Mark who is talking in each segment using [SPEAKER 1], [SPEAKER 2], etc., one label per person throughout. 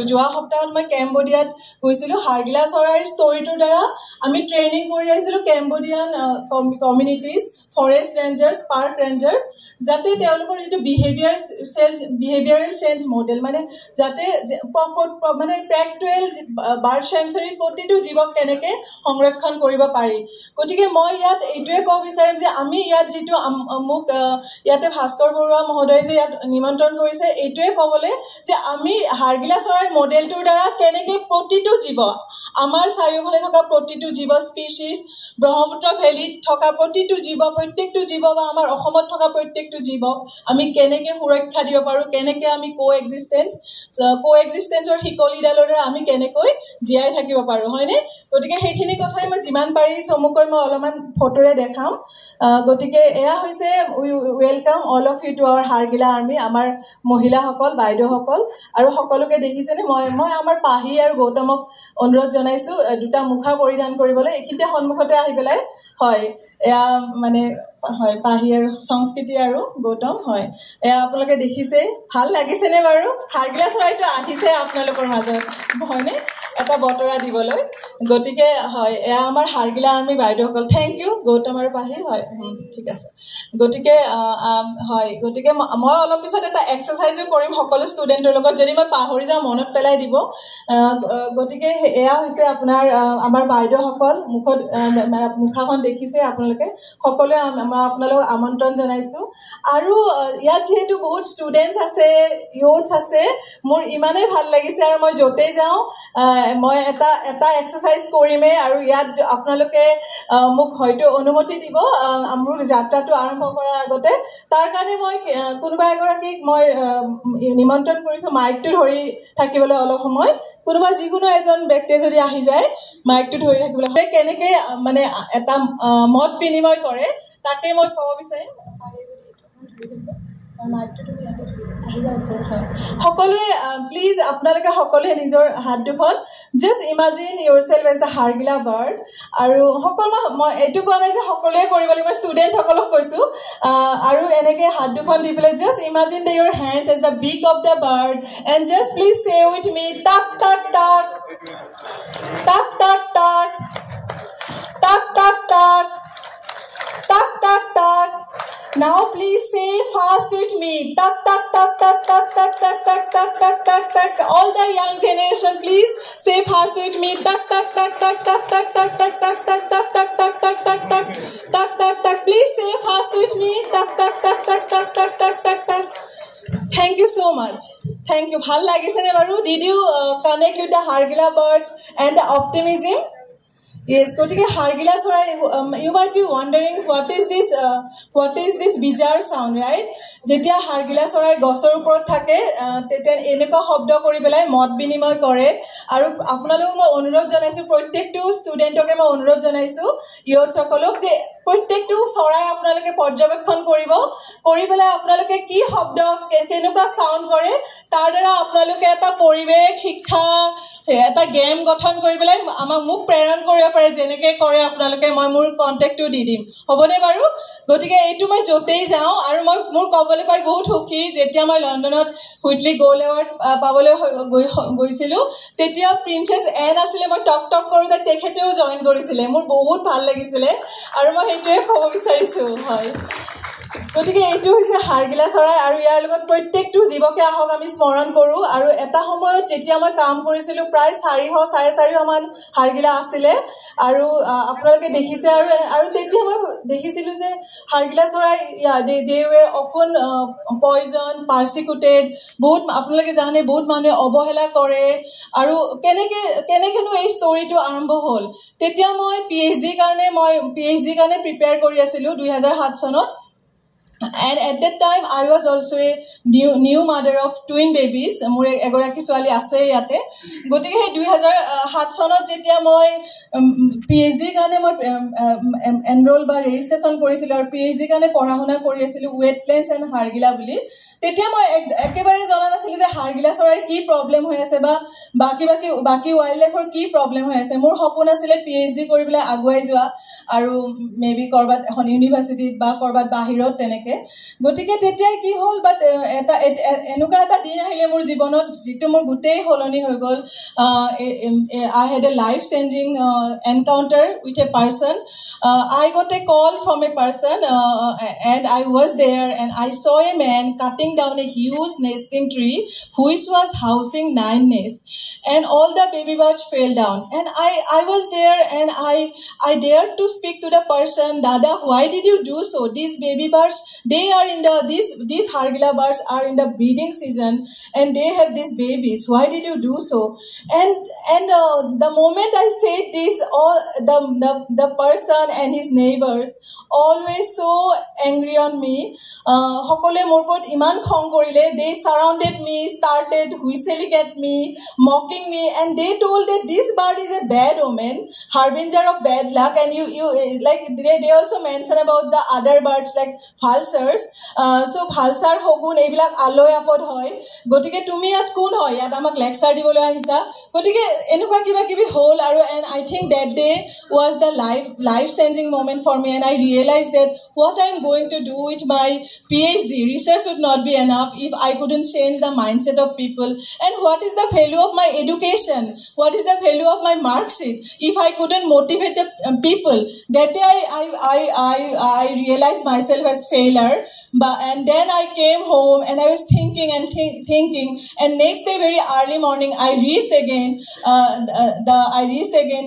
[SPEAKER 1] যোৱা সপ্তাহত মই কেম্বোডিয়াত গৈছিলোঁ হাৰগিলা চৰাইৰ ষ্টৰিটোৰ দ্বাৰা আমি ট্ৰেইনিং কৰি আহিছিলোঁ Cambodian communities forest rangers park rangers যাতে তেওঁলোকৰ যিটো বিহেভিয়াৰেল চেঞ্জ মডেল মানে যাতে মানে প্ৰেক্টুৱেল বাৰ্ড চেঞ্চুৰীৰ প্ৰতিটো জীৱক কেনেকৈ সংৰক্ষণ কৰিব পাৰি গতিকে মই ইয়াত এইটোৱে ক'ব বিচাৰিম যে আমি ইয়াত যিটো মোক ইয়াতে ভাস্কৰ বৰুৱা মহোদয়ে যে ইয়াত নিমন্ত্ৰণ কৰিছে এইটোৱে ক'বলৈ যে আমি হাৰগিলা চৰাইৰ মডেলটোৰ দ্বাৰা কেনেকৈ প্ৰতিটো জীৱ আমাৰ চাৰিওফালে থকা প্ৰতিটো জীৱ স্পিচিছ ব্ৰহ্মপুত্ৰ ভেলীত থকা প্ৰতিটো জীৱ প্ৰত্যেকটো জীৱ বা আমাৰ অসমত থকা প্ৰত্যেকটো জীৱ আমি কেনেকৈ সুৰক্ষা দিব পাৰোঁ কেনেকৈ আমি কোএক্সিষ্টেঞ্চৰ শিকলিডালৰ দ্বাৰা আমি কেনেকৈ জীয়াই থাকিব পাৰোঁ হয়নে গতিকে সেইখিনি কথাই মই যিমান পাৰি চমুকৈ মই অলপমান ফটোৰে দেখাম গতিকে এয়া হৈছে welcome all of you to our Hargila army আমাৰ মহিলাসকল বাইদেউসকল আৰু সকলোকে দেখিছেনে মই আমাৰ পাহি আৰু গৌতমক অনুৰোধ জনাইছোঁ দুটা মুখা পৰিধান কৰিবলৈ এইখিনিতে সন্মুখতে আহি পেলাই হয় এয়া মানে হয় পাহি আৰু সংস্কৃতি আৰু গৌতম হয় এয়া আপোনালোকে দেখিছে ভাল লাগিছেনে বাৰু হাৰগিলা চৰাইটো আহিছে আপোনালোকৰ মাজত হয়নে এটা বতৰা দিবলৈ গতিকে হয় এয়া আমাৰ হাৰগিলা আৰ্মি বাইদেউসকল থেংক ইউ গৌতম আৰু পাহি হয় ঠিক আছে গতিকে হয় গতিকে মই অলপ পিছত এটা এক্সাৰচাইজো কৰিম সকলো ষ্টুডেণ্টৰ লগত যদি মই পাহৰি যাওঁ মনত পেলাই দিব গতিকে এয়া হৈছে আপোনাৰ আমাৰ বাইদেউসকল মুখাখন দেখিছে আপোনালোকে সকলোৱে মই আপোনালোকক আমন্ত্ৰণ জনাইছোঁ আৰু ইয়াত যিহেতু বহুত ষ্টুডেণ্টছ আছে ইউথছ আছে মোৰ ইমানেই ভাল লাগিছে আৰু মই য'তেই যাওঁ মই এটা এক্সাৰচাইজ কৰিমেই আৰু ইয়াত আপোনালোকে মোক হয়তো অনুমতি দিব মোৰ যাত্ৰাটো আৰম্ভ কৰাৰ আগতে তাৰ কাৰণে মই কোনোবা এগৰাকীক মই নিমন্ত্ৰণ কৰিছোঁ মাইকটো ধৰি থাকিবলৈ অলপ সময় কোনোবা যিকোনো এজন ব্যক্তিয়ে যদি আহি যায় মাইকটো ধৰি থাকিবলৈ হয় কেনেকৈ মানে এটা মত বিনিময় কৰে তাকে মই ক'ব বিচাৰিম সকলোৱে প্লিজ আপোনালোকে সকলোৱে নিজৰ হাত দুখন just imagine your self as the Hargila bird আৰু সকলো মই এইটো কোৱা নাই যে সকলোৱে কৰিব লাগিব ষ্টুডেণ্টসকলক কৈছোঁ আৰু এনেকৈ হাত দুখন দি পেলাই just imagine the your hands as the beak of the bird and just please say with me টাক টাক টাক টাক টাক টাক টাক টাক টাক টাক টাক টাক Now please say fast with me. Tak tak tak tak tak tak tak tak tak tak tak tak. All the young generation, please say fast with me. Tak tak tak tak tak tak tak tak tak tak tak tak tak tak tak tak tak tak tak. Please say fast with me. Tak tak tak tak tak tak tak tak tak. Thank you so much. Thank you. Bhal lagise ne baru? Did you connect with the Hargila birds and the optimism? Yes, gotike Hargila sorai you might be wondering what is this bizarre sound, right? Jetia Hargila sorai gosor upor thake teten eneko shobdo kori belai mot binimoy kore aru apnalok moi onurodh janaisu prottektu studentoke moi onurodh janaisu youth sokolok je prottektu sorai apnaloke porjobekhon kori belai apnaloke ki shobdo kenuka sound kore tar dara apnaloke eta poribek শিক্ষা এটা game গঠন কৰি পেলাই আমাক মোক প্ৰেৰণ কৰিব পাৰে যেনেকৈ কৰে আপোনালোকে মই মোৰ কণ্টেক্টটো দি দিম হ'বনে বাৰু গতিকে এইটো মই য'তেই যাওঁ আৰু মই মোৰ ক'বলৈ পাই বহুত সুখী যেতিয়া মই লণ্ডনত হুইটলি গোল্ড এৱাৰ্ড পাবলৈ গৈছিলোঁ তেতিয়া প্ৰিন্সেছ এন আছিলে মই টক টক কৰোঁতে তেখেতেও জইন কৰিছিলে মোৰ বহুত ভাল লাগিছিলে আৰু মই সেইটোৱে ক'ব বিচাৰিছোঁ হয় গতিকে এইটো হৈছে হাৰগিলা চৰাই আৰু ইয়াৰ লগত প্ৰত্যেকটো জীৱকে আহক আমি স্মৰণ কৰোঁ আৰু এটা সময়ত যেতিয়া মই কাম কৰিছিলোঁ প্ৰায় 400-450 মান হাৰগিলা আছিলে আৰু আপোনালোকে দেখিছে আৰু তেতিয়া মই দেখিছিলোঁ যে হাৰগিলা চৰাই দে ৱেৰ অফন পয়জন পাৰ্চিকুটেড বহুত আপোনালোকে জানে বহুত মানুহে অৱহেলা কৰে আৰু কেনেকেনো এই ষ্টৰিটো আৰম্ভ হ'ল তেতিয়া মই PhD কাৰণে প্ৰিপেয়াৰ কৰি আছিলোঁ 2007 চনত And at that time I was also a new mother of twin babies মোৰ এগৰাকী ছোৱালী আছে ইয়াতে গতিকে 2007 চনত যেতিয়া মই PhD কাৰণে মই এনৰোল বা ৰেজিষ্ট্ৰেচন কৰিছিলোঁ আৰু PhD কাৰণে পঢ়া শুনা কৰি আছিলোঁ ৱেটলেণ্ডছ এণ্ড হাৰগিলা বুলি তেতিয়া মই একেবাৰে জনা নাছিলোঁ যে হাড়গিলা চৰাইৰ কি প্ৰব্লেম হৈ আছে বা বাকী ৱাইল্ড লাইফৰ কি প্ৰব্লেম হৈ আছে। মোৰ সপোন আছিলে PhD কৰি পেলাই আগুৱাই যোৱা আৰু মেবি ক'ৰবাত এখন ইউনিভাৰ্চিটিত বা ক'ৰবাত বাহিৰত তেনেকৈ। গতিকে তেতিয়াই কি হ'ল, বাট এনেকুৱা এটা দিন আহিলে মোৰ জীৱনত যিটো মোৰ গোটেই সলনি হৈ গ'ল। I had a life-changing encounter with a person. I got a call from a person and I was there and I saw a man cutting down a huge nesting tree which was housing 9 nests, and all the baby birds fell down. And I was there and I dared to speak to the person, Dada, why did you do so? These baby birds, they are in these Hargila birds are in the breeding season and they have these babies. Why did you do so? And the moment I said this, all the person and his neighbors all were so angry on me. Hokole মোৰ ওপৰত ইমান খং কৰিলে. They surrounded me, started whistling at me, mocking me, and they told that this bird is a bad omen, harbinger of bad luck. And you like they also mention about the other birds like vultures. So vulture হগুন এইবিলাক আলয় আপদ হয়, গতিকে তুমি ইয়াত কোন হয়, ইয়াত আমাক লেকচাৰ দিবলৈ আহিছা। গতিকে এনেকুৱা কিবা কিবি হ'ল আৰু and I think that day was the life changing moment for me, and I realized that what I'm going to do with my PhD research would not be enough if I couldn't change the mindset of people. And what is the value of my education? What is the value of my mark sheet if I couldn't motivate the people? That day I realized myself as failure. And then I came home and I was thinking and thinking, and next day very early morning I reached again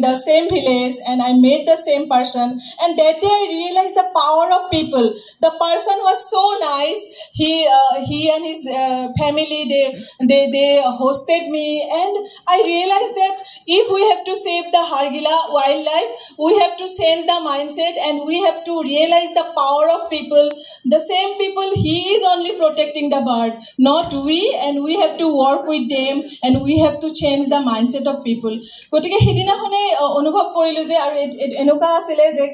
[SPEAKER 1] the same village and I met the same person. And that day I realized the power of people. The person was so nice. He and his family, they hosted me, and I realized that if we have to save the Hargila wildlife, we have to change the mindset and we have to realize the power of people. The same people, he is only protecting the bird, not we, and we have to work with them and we have to change the mindset of people. গতিকে সিদিনাখনে অনুভৱ কৰিলোঁ যে আৰু এনেকুৱা আছিলে যে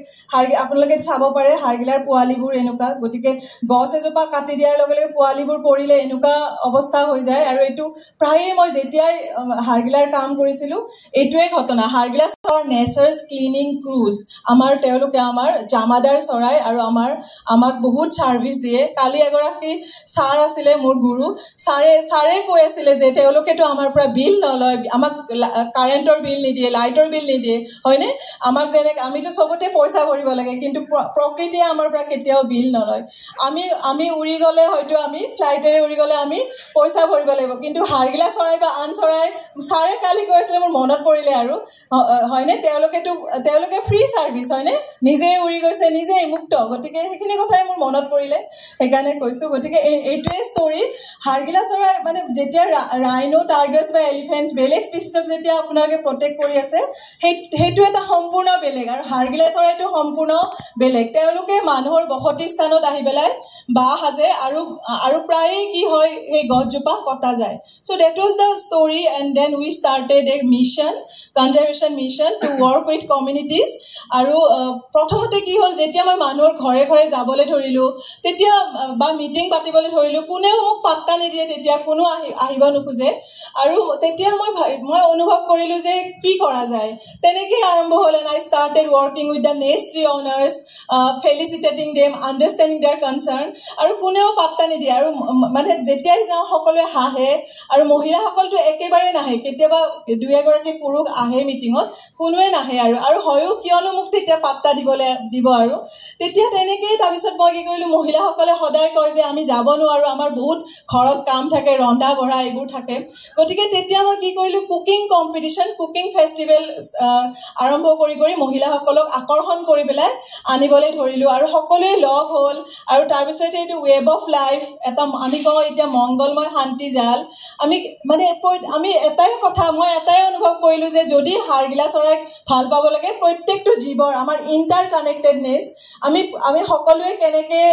[SPEAKER 1] আপোনালোকে চাব পাৰে হাড়গিলাৰ পোৱালিবোৰ এনেকুৱা। গতিকে গছ এজোপা কাটি দিয়াৰ লগে লগে পোৱালিবোৰ পৰিলে এনেকুৱা অৱস্থা হৈ যায়। আৰু এইটো প্ৰায়ে মই যেতিয়াই হাড়গিলাৰ কাম কৰিছিলোঁ এইটোৱে ঘটনা। হাড়গিলা চৰাইৰ নেচাৰ্ছ ক্লিনিং ক্ৰুজ, তেওঁলোকে আমাৰ জামাদাৰ চৰাই আৰু আমাক বহুত ছাৰ্ভিচ দিয়ে। কালি এগৰাকী ছাৰ আছিলে মোৰ গুৰু, ছাৰে কৈ আছিলে যে তেওঁলোকেতো আমাৰ পৰা বিল নলয়, আমাক কাৰেণ্টৰ বিল নিদিয়ে, লাইটৰ বিল নিদিয়ে, হয়নে? আমাক যেনেকৈ আমিতো চবতে পইচা ভৰিব লাগে, কিন্তু প্ৰকৃতিয়ে আমাৰ পৰা কেতিয়াও বিল নলয়। আমি উৰি গ'লে হয়তো আমি ফ্লাইটেৰে উৰি গ'লে আমি পইচা ভৰিব লাগিব, কিন্তু হাড়গিলা চৰাই বা আন চৰাই ছাৰে কালি কৈ আছিলে, মোৰ মনত পৰিলে আৰু হয়নে, তেওঁলোকে ফ্ৰী ছাৰ্ভিচ, হয়নে, নিজেই উৰি গৈছে, নিজেই মুক্ত। গতিকে সেইখিনি কথাই মোৰ মনত পৰিলে, সেইকাৰণে কৈছোঁ। গতিকে এইটোৱে ষ্টৰী। হাড়গিলা চৰাই মানে যেতিয়া ৰাইনো, টাইগাৰ্ছ বা এলিফেণ্টছ বেলেগ স্পিচিছক যেতিয়া আপোনালোকে প্ৰটেক্ট কৰি আছে, সেইটো এটা সম্পূৰ্ণ বেলেগ, আৰু হাড়গিলা চৰাইটো সম্পূৰ্ণ বেলেগ। তেওঁলোকে মানুহৰ বসতি স্থানত আহি পেলাই বাঁহ সাজে আৰু প্ৰায়ে কি হয়, সেই গছজোপা কটা যায়। So' that was the story, and then we started a mission, conservation mission to work with communities. আৰু প্ৰথমতে কি হ'ল, যেতিয়া মই মানুহৰ ঘৰে ঘৰে যাবলৈ ধৰিলোঁ তেতিয়া বা মিটিং পাতিবলৈ ধৰিলোঁ, কোনেও মোক পাত্তা নিদিয়ে, তেতিয়া কোনো আহিব নোখোজে। আৰু তেতিয়া মই অনুভৱ কৰিলোঁ যে কি কৰা যায়। তেনেকেই আৰম্ভ হ'ল, and I started working with the nest tree owners, felicitating them, understanding their concern. আৰু কোনেও পাত্তা নিদিয়ে, আৰু মানে যেতিয়াই যাওঁ সকলোৱে হাঁহে, আৰু মহিলাসকলটো একেবাৰে নাহে, কেতিয়াবা দুই এগৰাকী পুৰুষ আহে মিটিঙত, কোনোৱে নাহে আৰু হয়ো কিয়নো মোক তেতিয়া পাত্তা দিব। আৰু তেতিয়া তেনেকেই তাৰপিছত মই কি কৰিলোঁ, মহিলাসকলে সদায় কয় যে আমি যাব নোৱাৰোঁ, আমাৰ বহুত ঘৰত কাম থাকে, ৰন্ধা বঢ়া এইবোৰ থাকে। গতিকে তেতিয়া মই কি কৰিলোঁ, কুকিং কম্পিটিশ্যন, কুকিং ফেষ্টিভেল আৰম্ভ কৰি মহিলাসকলক আকৰ্ষণ কৰি পেলাই আনিবলৈ ধৰিলোঁ, আৰু সকলোৱে লগ হ'ল। আৰু তাৰপিছতে এইটো ৱেব অফ লাইফ, এটা আমি কওঁ এতিয়া মংগলময় শান্তি জাল। আমি মই এটাই অনুভৱ কৰিলোঁ যে যদি হাড়গিলা চৰাইক ভাল পাব লাগে, প্ৰত্যেকটো জীৱৰ আমাৰ ইণ্টাৰ কানেক্টেডনেছ, আমি সকলোৱে কেনেকৈ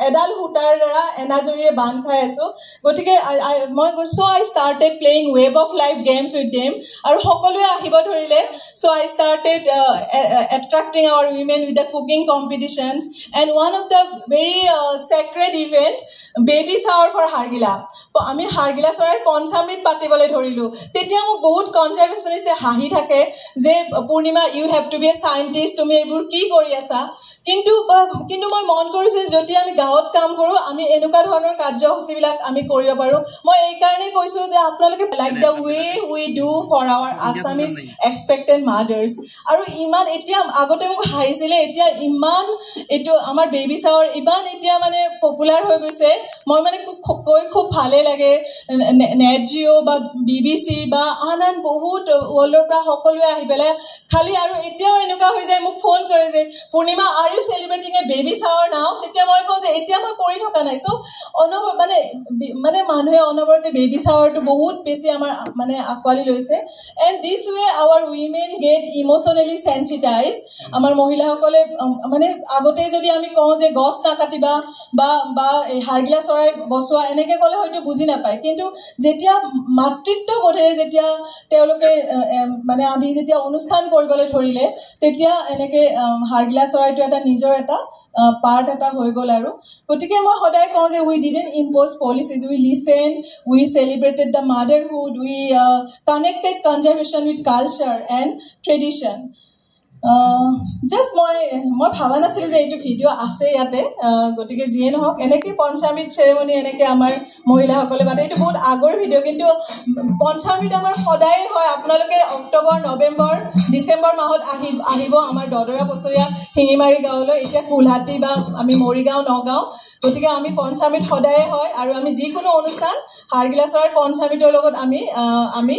[SPEAKER 1] এডাল সূতাৰ দ্বাৰা এনাজৰীৰে বান্ধ খাই আছোঁ। গতিকে মই কৈছোঁ, I started playing web of life games with them, আৰু সকলোৱে আহিব ধৰিলে। So' I started attracting our women with the cooking competitions, and one of the very sacred event, baby shower for Hargila. আমি Hargila চৰাইৰ পঞ্চামৃত পাতিবলৈ ধৰিলো তেতিয়া মোক বহুত কনজাৰভেশনিষ্টে হাঁহি থাকে যে Purnima you have to be a scientist তুমি এইবোৰ কি কৰি আছা কিন্তু মই মন কৰিছে যদি আমি গাঁৱত কাম কৰো আমি এনেকুৱা ধৰণৰ কাৰ্যসূচীবিলাক আমি কৰিব পাৰো মই এই কাৰণে কৈছো যে আপোনালোকে like the way we do for our Assamese expected mothers আৰু ইমান এতিয়া আগতে মোক হাইছিলে এতিয়া ইমান এটো আমাৰ বেবি শাৱাৰ ইমান এতিয়া মানে পপুলাৰ হৈ গৈছে মই মানে খুব ভালে লাগে নেটজিও বা বিবিসি বা আন বহুত ওয়াৰ্ল্ডৰ পৰা সকলোৱে আহি পেলাই খালি আৰু এতিয়াও এনেকুৱা হৈ যায় মোক ফোন কৰে যে পূৰ্ণিমা are you celebrating a baby shower now তেতিয়া মই কওঁ যে এতিয়া মই কৰি থকা নাই সো মানে মানুহে অনবৰতে বেবি শাৱাৰটো বহুত বেছি আমাৰ মানে আকৱালি লৈছে and this way our women get emotionally sensitized আমাৰ মহিলাসকলে মানে আগতে যদি আমি কওঁ যে গছ না কাটিবা বা হাৰগিলা চৰাই বসোৱা এনেকে ক'লে হয়তো বুজি নাপায় কিন্তু যেতিয়া মাতৃত্ব বোধেৰে যেতিয়া তেওঁলোকে মানে আমি যেতিয়া অনুষ্ঠান কৰিবলৈ ধৰিলে তেতিয়া এনেকে হাৰগিলা চৰাইটো এটা নিজৰ এটা পাৰ্ট এটা হৈ গ'ল আৰু গতিকে মই সদায় কওঁ যে we didn't impose policies we listened we celebrated the motherhood we connected conservation with culture and tradition just মই ভাবা নাছিল যে এইটো ভিডিও আছে ইয়াতে গতিকে যিয়ে নহওক এনেকে পঞ্চামৃত চেৰেমনি এনেকে আমাৰ মহিলাসকলে বাতে এইটো বহুত আগৰ ভিডিও কিন্তু পঞ্চামৃত আমাৰ সদায় হয় আপোনালোকে অক্টোবৰ নৱেম্বৰ ডিসেম্বৰ মাহত আহিব আমাৰ দদৰা পছৰীয়া হিঙিমাৰী গাঁৱলৈ এতিয়া কুলহাটী বা আমি মৰিগাঁও নগাঁও গতিকে আমি পঞ্চামৃত সদায় হয় আৰু আমি যিকোনো অনুষ্ঠান হাৰগিলা চৰাইৰ পঞ্চামৃতৰ লগত আমি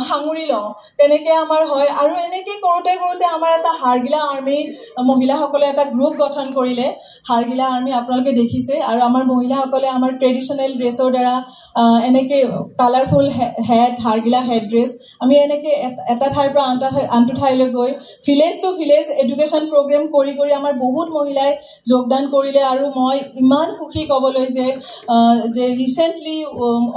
[SPEAKER 1] সাঙুৰি লওঁ তেনেকে আমাৰ হয় আৰু এনেকে কৰোতে আমাৰ এটা হাৰগিলা আৰ্মি মহিলাসকলে এটা গ্ৰুপ গঠন কৰিলে হাৰগিলা আৰ্মি আপোনালোকে দেখিছে আৰু আমাৰ মহিলাসকলে আমাৰ ট্ৰেডিশনেল ড্ৰেছৰ দ্বাৰা এনেকে কালাৰফুল হেড হাৰগিলা হেড ড্ৰেছ আমি এনেকে এটা ঠাইৰ পৰা আনটো ঠাইলৈ গৈ village to village education program কৰি আমাৰ বহুত মহিলাই যোগদান কৰিলে আৰু মই ইমান সুখী ক'বলৈ যে recently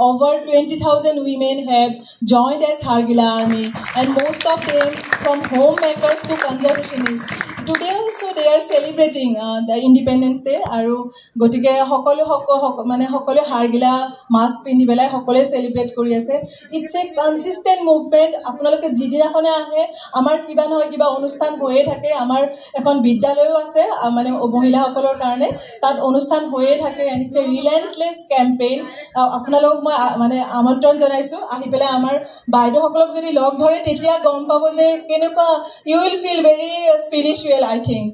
[SPEAKER 1] over 20,000 women have joined as Hargila Army and most of them from homemakers to conservationists. Today also they are celebrating the Independence Day আৰু গতিকে সকলো হাৰগিলা মাস্ক পিন্ধি পেলাই সকলোৱে সেলিব্ৰেট কৰি আছে ইটস এ কনসিস্টেন্ট মুভমেন্ট আপোনালোকে যিদিনাখনে আহে আমাৰ কিবা নহয় কিবা অনুষ্ঠান হৈয়ে থাকে আমাৰ এখন বিদ্যালয়ও আছে মানে মহিলাসকলৰ কাৰণে তাত অনুষ্ঠান হৈয়ে থাকে and it's a relentless campaign আপোনালোক মই মানে আমন্ত্ৰণ জনাইছো আহি পেলাই আমাৰ বাইদেউসকলক যদি লগ ধৰে তেতিয়া গম পাব যে কেনেকুৱা you will feel very spiritual I think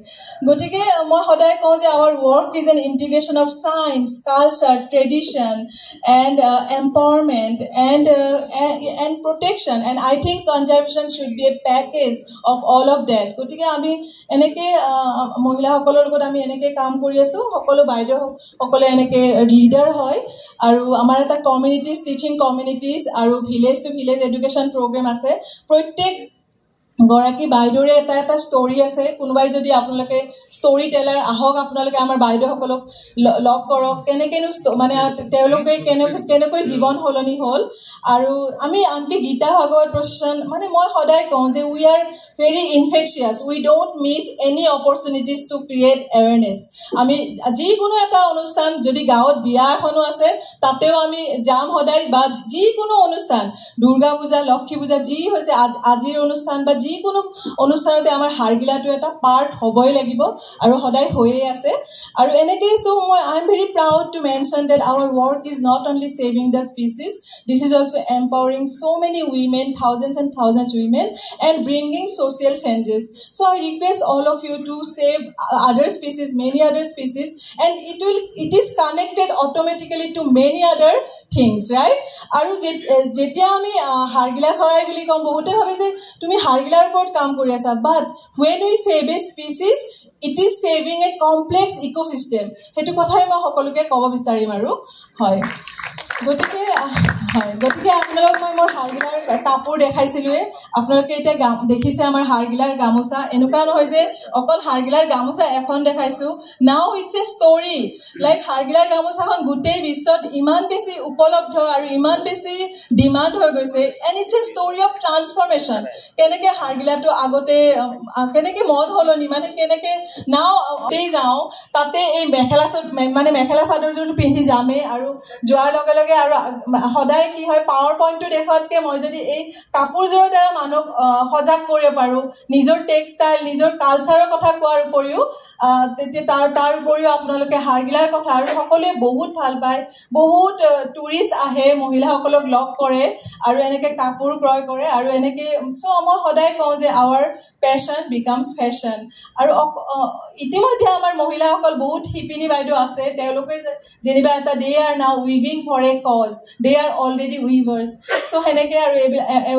[SPEAKER 1] গতিকে মই সদায় কওঁ যে our work is an integration of science culture tradition and empowerment and protection and I think conservation should be a package of all of that গতিকে আমি এনেকে মহিলাসকলৰ লগত আমি এনেকে কাম কৰি আছো সকলো বাইদেউ সকলে এনেকে লিডাৰ হয় আৰু আমাৰ এটা কমিউনিটিজ টিচিং কমিউনিটিজ আৰু village to village education program আছে প্ৰত্যেক গৰাকী বাইদেউৰে এটা ষ্টৰী আছে কোনোবাই যদি আপোনালোকে ষ্টৰী টেলাৰ আহক আপোনালোকে আমাৰ বাইদেউসকলক লগ কৰক কেনেকেনো মানে তেওঁলোকে কেনেকৈ জীৱন সলনি হ'ল আৰু আমি আনকি গীতা ভাগৱত প্ৰচেছন মানে মই সদায় কওঁ যে we are very infectious we don't miss any opportunities two create awareness আমি যিকোনো এটা অনুষ্ঠান যদি গাঁৱত বিয়া এখনো আছে তাতেও আমি যাম সদায় বা যিকোনো অনুষ্ঠান দুৰ্গা পূজা লক্ষ্মী পূজা যি হৈছে আজিৰ অনুষ্ঠান বা যিকোনো অনুষ্ঠানতে আমাৰ হাৰগিলাটো এটা পাৰ্ট হ'বই লাগিব আৰু সদায় হৈয়ে আছে আৰু এনেকৈ so I am very proud to mention that our work is not only saving the species this is also empowering so many women thousands and thousands women and bringing social changes so I request all of you to save other species many other species and it is connected automatically to many other things right আৰু যেতিয়া আমি হাৰগিলা চৰাই বুলি কম বহুতে ভাবে যে তুমি হাৰগিলাৰ ওপৰত কাম কৰি আছা but when we save a species it is saving a complex ecosystem হেতু কথাই মই সকলোকে ক'ব বিচাৰিম আৰু হয় গতিকে আপোনালোক মই মোৰ হাৰগিলাৰ কাপোৰ দেখাইছিলোৱে আপোনালোকে এতিয়া দেখিছে আমাৰ হাৰগিলাৰ গামোচা এনেকুৱা নহয় যে অকল হাৰগিলাৰ গামোচা এখন দেখাইছো now it's a story like হাৰগিলাৰ গামোচাখন গোটেই বিশ্বত ইমান বেছি উপলব্ধ আৰু ইমান বেছি ডিমাণ্ড হৈ গৈছে and it's a story of transformation কেনেকৈ হাৰগিলাটো আগতে কেনেকৈ মন সলনি মানে কেনেকৈ নাও যাওঁ তাতে এই মেখেলা চাদৰযোৰটো পিন্ধি যামেই আৰু যোৱাৰ লগে লগে আৰু সদায় কি হয় পাৱাৰ পইণ্টটো দেখুৱাতকৈ মই যদি এই কাপোৰযোৰৰ দ্বাৰা মানুহক সজাগ কৰিব পাৰোঁ নিজৰ টেক্সটাইল নিজৰ কালচাৰৰ কথা কোৱাৰ উপৰিও তেতিয়া তাৰ উপৰিও আপোনালোকে হাৰগিলাৰ কথা আৰু সকলোৱে বহুত ভাল পায় বহুত টুৰিষ্ট আহে মহিলাসকলক লগ কৰে আৰু এনেকৈ কাপোৰ ক্ৰয় কৰে আৰু এনেকৈ চ' মই সদায় কওঁ যে আৱাৰ পেশ্যন বিকামছ ফেশ্বন আৰু ইতিমধ্যে আমাৰ মহিলাসকল বহুত শিপিনী বাইদেউ আছে তেওঁলোকে যেনিবা এটা they are now weaving for a cause they are already weavers so' সেনেকৈ আৰু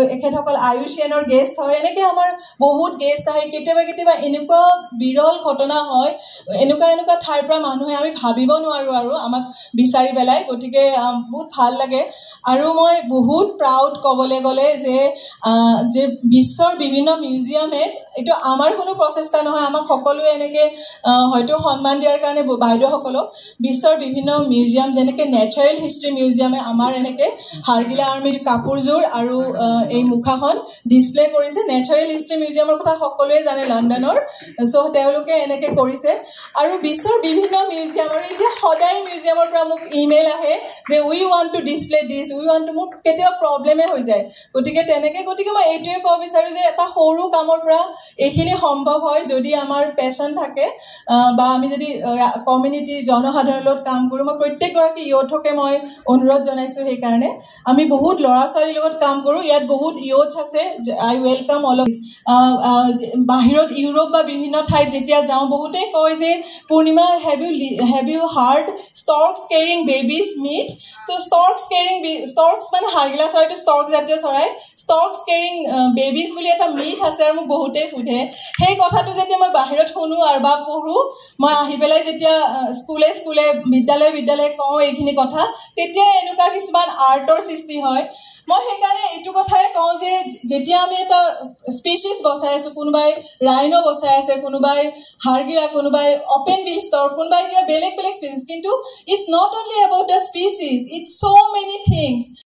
[SPEAKER 1] এখেতসকল আয়ুষ্মানৰ গেষ্ট হয় এনেকৈ আমাৰ বহুত গেষ্ট আহে কেতিয়াবা এনেকুৱা বিৰল ঘটনা হয় এনেকুৱা ঠাইৰ পৰা মানুহে আমি ভাবিব নোৱাৰোঁ আৰু আমাক বিচাৰি পেলাই গতিকে বহুত ভাল লাগে আৰু মই বহুত প্ৰাউড ক'বলৈ গ'লে যে বিশ্বৰ বিভিন্ন মিউজিয়ামে এইটো আমাৰ কোনো প্ৰচেষ্টা নহয় আমাক সকলোৱে এনেকৈ হয়তো সন্মান দিয়াৰ কাৰণে বাইদেউসকলক বিশ্বৰ বিভিন্ন মিউজিয়াম যেনেকৈ নেচাৰেল হিষ্ট্ৰী মিউজিয়ামে আমাৰ এনেকৈ হাৰগিলা আৰ্মিৰ কাপোৰযোৰ আৰু এই মুখাখন ডিছপ্লে কৰিছে নেচাৰেল হিষ্ট্ৰী মিউজিয়ামৰ কথা সকলোৱে জানে লণ্ডনৰ চ' তেওঁলোকে এনেকৈ কৰিছে আৰু বিশ্বৰ বিভিন্ন মিউজিয়াম আৰু এতিয়া সদায় মিউজিয়ামৰ পৰা মোক ইমেইল আহে যে we want to display this we want to মোক কেতিয়াবা প্ৰব্লেমে হৈ যায় গতিকে মই এইটোৱে ক'ব বিচাৰোঁ যে এটা সৰু কামৰ পৰা এইখিনি সম্ভৱ হয় যদি আমাৰ পেশ্যন থাকে বা আমি যদি কমিউনিটি জনসাধাৰণৰ লগত কাম কৰোঁ মই প্ৰত্যেকগৰাকী ইয়থকে মই অনুৰোধ জনাইছোঁ সেইকাৰণে আমি বহুত ল'ৰা ছোৱালীৰ লগত কাম কৰোঁ ইয়াত বহুত ইয়থছ আছে আই ৱেলকাম অল অফ বাহিৰত ইউৰোপ বা বিভিন্ন ঠাইত যেতিয়া যাওঁ বহুতেই কয় যে Purnima have you heard storks carrying babies meet to storks মানে হাৰগিলা চৰাইটো ষ্টৰ্ক জাতীয় চৰাই ষ্টৰ্কছ কেৰিং বেবিজ বুলি এটা মিথ আছে আৰু মোক বহুতেই সোধে সেই কথাটো যেতিয়া মই বাহিৰত শুনো আৰু বা পঢ়োঁ মই আহি পেলাই যেতিয়া স্কুলে বিদ্যালয়ে কওঁ এইখিনি কথা তেতিয়া এনেকুৱা কিছুমান আৰ্টৰ সৃষ্টি হয় মই সেইকাৰণে এইটো কথাই কওঁ যে যেতিয়া আমি এটা স্পেচিছ বচাই আছোঁ কোনোবাই ৰাইনো বচাই আছে কোনোবাই হাৰগিলা কোনোবাই অপেন বিল ষ্টৰ কোনোবাই কিবা বেলেগ স্পেচিছ কিন্তু it's not only about the species it's so' many things